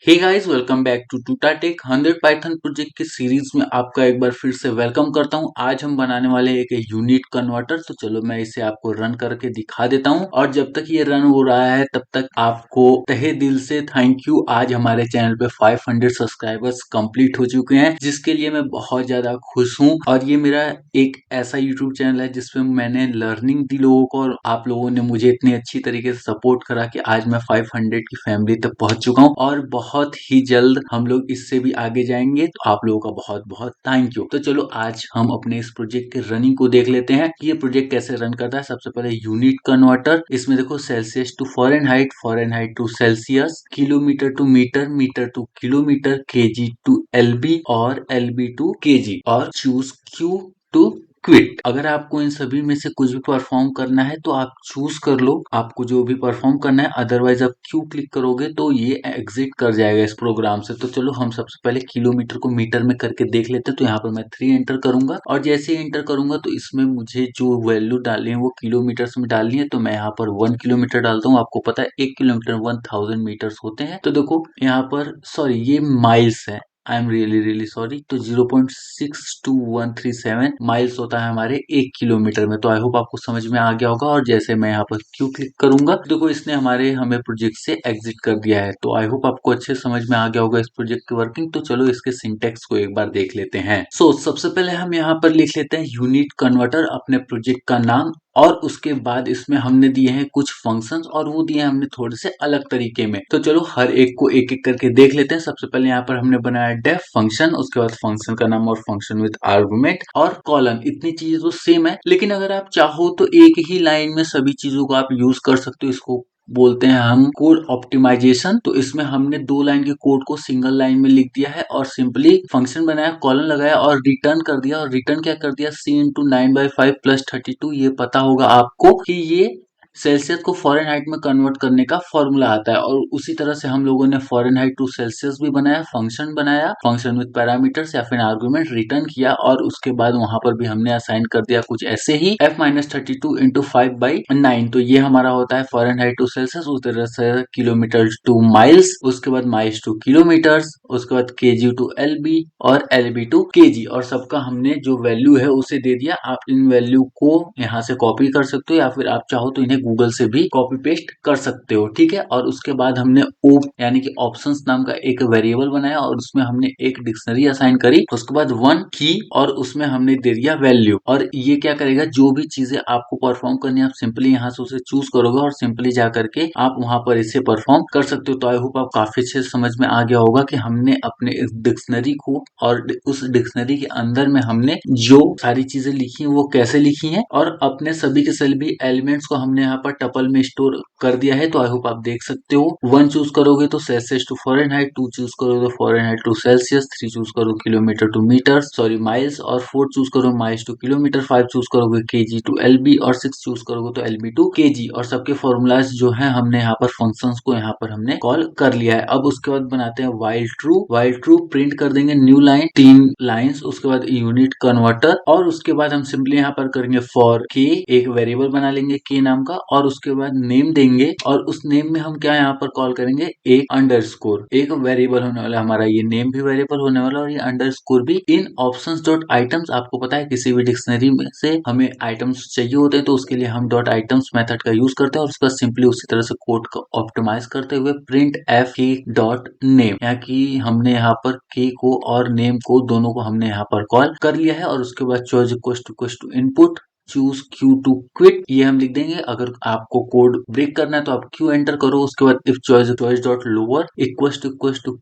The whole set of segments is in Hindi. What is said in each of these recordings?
Hey guys, welcome back to टूटा टेक 100 पाइथन प्रोजेक्ट की सीरीज में आपका एक बार फिर से वेलकम करता हूं। आज हम बनाने वाले हैं एक यूनिट कन्वर्टर। तो चलो मैं इसे आपको रन करके दिखा देता हूं और जब तक ये रन हो रहा है तब तक आपको तहे दिल से थैंक यू। आज हमारे चैनल पे 500 सब्सक्राइबर्स कंप्लीट हो चुके हैं, जिसके लिए मैं बहुत ज्यादा खुश हूं। और ये मेरा एक ऐसा यूट्यूब चैनल है जिसपे मैंने लर्निंग दी लोगों को, और आप लोगों ने मुझे इतनी अच्छी तरीके से सपोर्ट करा कि आज मैं 500 की फैमिली तक पहुंच चुका हूं और बहुत ही जल्द हम लोग इससे भी आगे जाएंगे। तो आप लोगों का बहुत बहुत थैंक यू। तो चलो आज हम अपने इस प्रोजेक्ट के रनिंग को देख लेते हैं कि ये प्रोजेक्ट कैसे रन करता है। सबसे पहले यूनिट कन्वर्टर, इसमें देखो Celsius to Fahrenheit, Fahrenheit to Celsius, kilometer to meter, meter to kilometer, KG to LB और एलबी टू केजी, और चूज क्यू टू क्विट। अगर आपको इन सभी में से कुछ भी परफॉर्म करना है तो आप चूज कर लो, आपको जो भी परफॉर्म करना है। अदरवाइज आप क्यू क्लिक करोगे तो ये एग्जिट कर जाएगा इस प्रोग्राम से। तो चलो हम सबसे पहले किलोमीटर को मीटर में करके देख लेते हैं। तो यहाँ पर मैं 3 एंटर करूंगा और जैसे ही एंटर करूंगा तो इसमें मुझे जो वैल्यू डालनी है वो किलोमीटर्स में डालनी है। तो मैं यहाँ पर 1 किलोमीटर डालता हूँ। आपको पता है 1 किलोमीटर 1000 मीटर्स होते हैं। तो देखो यहाँ पर, सॉरी ये माइल्स है, I am really really sorry. तो 0.62137 माइल्स होता है हमारे 1 किलोमीटर में। तो आई होप आपको समझ में आ गया होगा। और जैसे मैं यहाँ पर क्यू क्लिक करूंगा देखो इसने हमें प्रोजेक्ट से एग्जिट कर दिया है। तो आई होप आपको अच्छे समझ में आ गया होगा इस प्रोजेक्ट की वर्किंग। तो चलो इसके सिंटेक्स को एक बार देख लेते हैं। सबसे पहले हम यहाँ पर लिख लेते हैं यूनिट कन्वर्टर, अपने प्रोजेक्ट का नाम। और उसके बाद इसमें हमने दिए हैं कुछ फंक्शंस, और वो दिए हैं हमने थोड़े से अलग तरीके में। तो चलो हर एक को एक एक करके देख लेते हैं। सबसे पहले यहाँ पर हमने बनाया डेफ फंक्शन, उसके बाद फंक्शन का नाम और फंक्शन विद आर्गुमेंट और कॉलन। इतनी चीजें तो सेम है, लेकिन अगर आप चाहो तो एक ही लाइन में सभी चीजों को आप यूज कर सकते हो। इसको बोलते हैं हम कोड ऑप्टिमाइजेशन। तो इसमें हमने 2 लाइन के कोड को सिंगल लाइन में लिख दिया है और सिंपली फंक्शन बनाया, कॉलन लगाया और रिटर्न कर दिया। और रिटर्न क्या कर दिया, c इंटू 9/5 प्लस 32। ये पता होगा आपको कि ये सेल्सियस को फॉरेनहाइट में कन्वर्ट करने का फॉर्मूला आता है। और उसी तरह से हम लोगों ने फॉरेनहाइट टू सेल्सियस भी बनाया, फंक्शन विद पैरामीटर्स या फिर आर्गुमेंट रिटर्न किया। और उसके बाद वहां पर भी हमने असाइन कर दिया कुछ ऐसे ही f-32 इंटू 5/9। तो ये हमारा होता है फॉरेनहाइट टू सेल्सियस। उस तरह से किलोमीटर टू माइल्स, उसके बाद माइल्स टू किलोमीटर्स, उसके बाद केजी टू एलबी और एलबी टू केजी। और सबका हमने जो वैल्यू है उसे दे दिया। आप इन वैल्यू को यहाँ से कॉपी कर सकते हो या फिर आप चाहो तो इन्हें गूगल से भी कॉपी पेस्ट कर सकते हो, ठीक है। और उसके बाद हमने ओप यानी कि ऑप्शंस नाम का एक वेरिएबल बनाया और उसमें हमने एक डिक्शनरी असाइन करी। उसके बाद वन की और उसमें हमने दे दिया वैल्यू। और ये क्या करेगा, जो भी चीजें आपको परफॉर्म करनी है आप सिंपली यहाँ से उसे चूज करोगे और सिंपली जा करके आप वहां पर इसे परफॉर्म कर सकते हो। तो आई होप आप काफी अच्छे से समझ में आ गया होगा कि हमने अपने इस डिक्शनरी को और उस डिक्शनरी के अंदर में हमने जो सारी चीजें लिखी हैं वो कैसे लिखी हैं, और अपने सभी के सभी एलिमेंट्स को हमने यहाँ पर टपल में स्टोर कर दिया है। तो आई होप आप देख सकते हो। 1 चूज करोगे तो सेल्सियस टू फॉरेनहाइट, 2 चूज करोगे तो फॉरेनहाइट टू सेल्सियस, 3 चूज करो kilometer to meter, sorry miles, और 4 चूज करो माइल्स टू किलोमीटर, 5 चूज करोगे केजी टू एलबी और 6 चूज करोगे तो एलबी टू केजी। और सबके फॉर्मूलाज जो है हमने यहाँ पर फंक्शंस को यहाँ पर हमने कॉल कर लिया है। अब उसके बाद बनाते हैं while true. While true print कर देंगे न्यू लाइन, 3 लाइंस, उसके बाद यूनिट कन्वर्टर। और उसके बाद हम सिंपली यहाँ पर करेंगे फॉर के, एक वेरिएबल बना लेंगे के नाम का, और उसके बाद नेम देंगे। और उस नेम में हम क्या यहाँ पर कॉल करेंगे, एक अंडरस्कोर, एक वेरिएबल होने वाला हमारा, ये नेम भी वेरिएबल होने वाला और ये अंडरस्कोर भी। इन ऑप्शंस डॉट आइटम्स, आपको पता है किसी भी डिक्शनरी में से हमें आइटम्स चाहिए होते हैं तो उसके लिए हम डॉट आइटम्स मेथड का यूज करते हैं। और उसका सिंपली उसी तरह से कोड को ऑप्टिमाइज करते हुए प्रिंट एफ के डॉट नेम, यहाँ की हमने यहाँ पर के को और नेम को दोनों को हमने यहाँ पर कॉल कर लिया है। और उसके बाद choice equal to input, choose Q to quit, ये हम लिख देंगे। अगर आपको कोड ब्रेक करना है तो आप क्यू एंटर करो, उसके बाद if choice dot lower equal to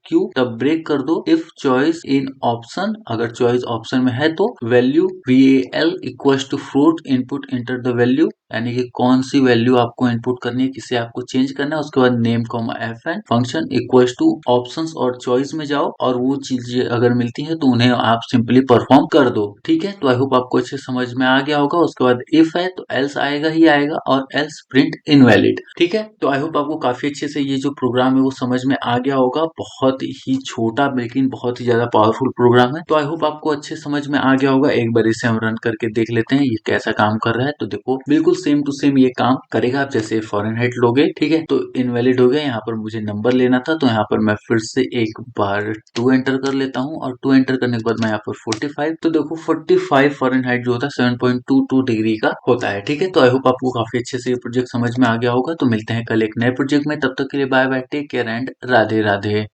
Q, तब ब्रेक कर दो। इफ चॉइस इन ऑप्शन, अगर चॉइस ऑप्शन में है तो value val equal to float, input enter the value, यानी कि कौन सी वैल्यू आपको इनपुट करनी है, किसे आपको चेंज करना है। उसके बाद name comma fn function equal two options और चॉइस में जाओ, और वो चीजें अगर मिलती है तो उन्हें आप सिंपली परफॉर्म कर दो, ठीक है। तो आई होप आपको अच्छे समझ में आ गया होगा। उसके बाद इफ है तो एल्स आएगा ही आएगा, और एल्स प्रिंट इनवैलिड, ठीक है। तो आई होप आपको काफी अच्छे से ये जो प्रोग्राम है वो समझ में आ गया होगा। बहुत ही छोटा लेकिन बहुत ही ज्यादा पावरफुल प्रोग्राम है। तो आई होप आपको अच्छे समझ में आ गया होगा। एक बार इसे हम रन करके देख लेते हैं ये कैसा काम कर रहा है। तो देखो बिल्कुल सेम टू सेम ये काम करेगा। आप जैसे फ़ारेनहाइट लोगे, ठीक है, तो इनवैलिड हो गया। यहाँ पर मुझे नंबर लेना था, तो यहाँ पर मैं फिर से एक बार 2 एंटर कर लेता हूँ और 2 एंटर करने के बाद मैं यहाँ पर 45, तो देखो 45 फ़ारेनहाइट जो होता है 7.22 डिग्री का होता है, ठीक है। तो आई होप आपको काफी अच्छे से ये प्रोजेक्ट समझ में आ गया होगा। तो मिलते हैं कल एक नए प्रोजेक्ट में, तब तक के लिए bye bye, take care and Radhe Radhe.